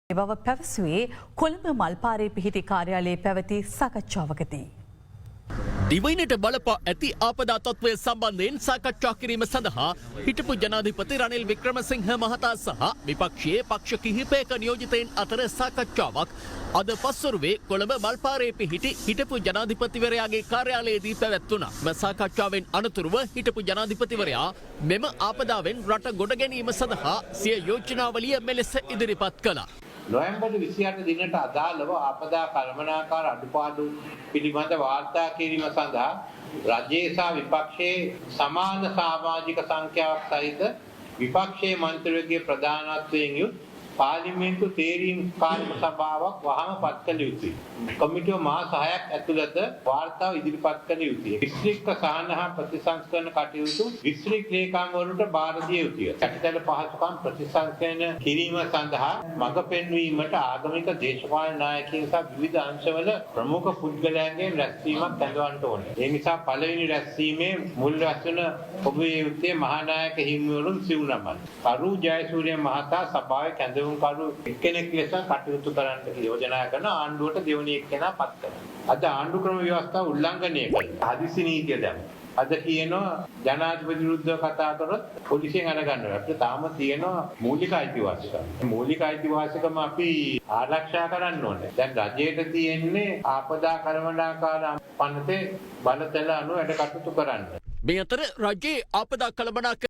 බව පැවසුවේ කොළඹ මල්පාරේ පිහිටි කාර්යාලයේ පැවති සාකච්ඡාවකදී. දිවයිනට බලපා ඇති ආපදා තත්ත්වය සම්බන්ධයෙන් සාකච්ඡා කිරීම සඳහා හිටපු ජනාධිපති රනිල් වික්‍රමසිංහ මහතා සහ විපක්ෂයේ පක්ෂ කිහිපයක නියෝජිතයින් අතර සාකච්ඡාවක් අද පස්වරුවේ කොළඹ මල්පාරේ පිහිටි හිටපු ජනාධිපතිවරයාගේ කාර්යාලයේදී පැවැත්වුණා. මෙම සාකච්ඡාවෙන් අනතුරුව හිටපු ජනාධිපතිවරයා මෙම ආපදාවෙන් රට ගොඩ ගැනීම සඳහා සිය යෝජනාවලිය මෙලෙස ඉදිරිපත් කළා. නොවැම්බර් 28 දිනට අදාළව ආපදා කළමනාකාර අඩුපාඩු පිළිබඳ වාර්තා කිරීම සඳහා රජයේ සහ විපක්ෂයේ සමාන සමාජික සංඛ්‍යාවක් සහිත විපක්ෂයේ මන්ත්‍රීවරුගේ ප්‍රධානත්වයෙන් යුත් පාර්ලිමේන්තු තේරීම් කාර්ය සභාවක් වහම පත් කළ යුතුයි. කමිටුව මාස 6ක් ඇතුළත වාර්තාව ඉදිරිපත් කළ යුතුයි. දිස්ත්‍රික්ක සාහන ප්‍රතිසංස්කරණ කටයුතු දිස්ත්‍රික් ලේකම්වරුන්ට බාර දිය යුතුය. කැපිටල් පහසුකම් ප්‍රතිසංස්කරණ කිරීම සඳහා මඟ පෙන්වීමට ආගමික දේශපාලන නායකයින් සහ විවිධ අංශවල ප්‍රමුඛ පුද්ගලයන්ගේ රැස්වීමක් ඇඳවන්න ඕනේ. ඒ නිසා පළවෙනි රැස්වීමේ මුල් රැස්වන ඔබේ යුත්තේ මහානායක හිමිවරුන් සිවුනමයි. කරු ජයසූරිය මහතා සභාවේ කැඳ කරු එක්කෙනෙක් ලෙස කටයුතු කරන්න යෝජනා කරන ආණ්ඩුවට දෙවනි එක්කෙනා පත් කරනවා. අද ආණ්ඩු ක්‍රම ව්‍යවස්ථාව උල්ලංඝනය කරනවා. හදිසි නීතිය දැම්ම. අද කියනවා ජනාධිපති විරුද්ධව කතා කරොත් පොලිසියෙන් අරගන්නවා. අපිට තාම තියෙනවා මූලික අයිතිවාසිකම්. මූලික අයිතිවාසිකම අපි ආරක්ෂා කරන්න ඕනේ. දැන් රජයට තියෙන්නේ ආපදා කළමනාකාර පනතේ බලතල අනුව වැඩ කටයුතු කරන්න. මේ අතර රජයේ ආපදා කළමනාකාර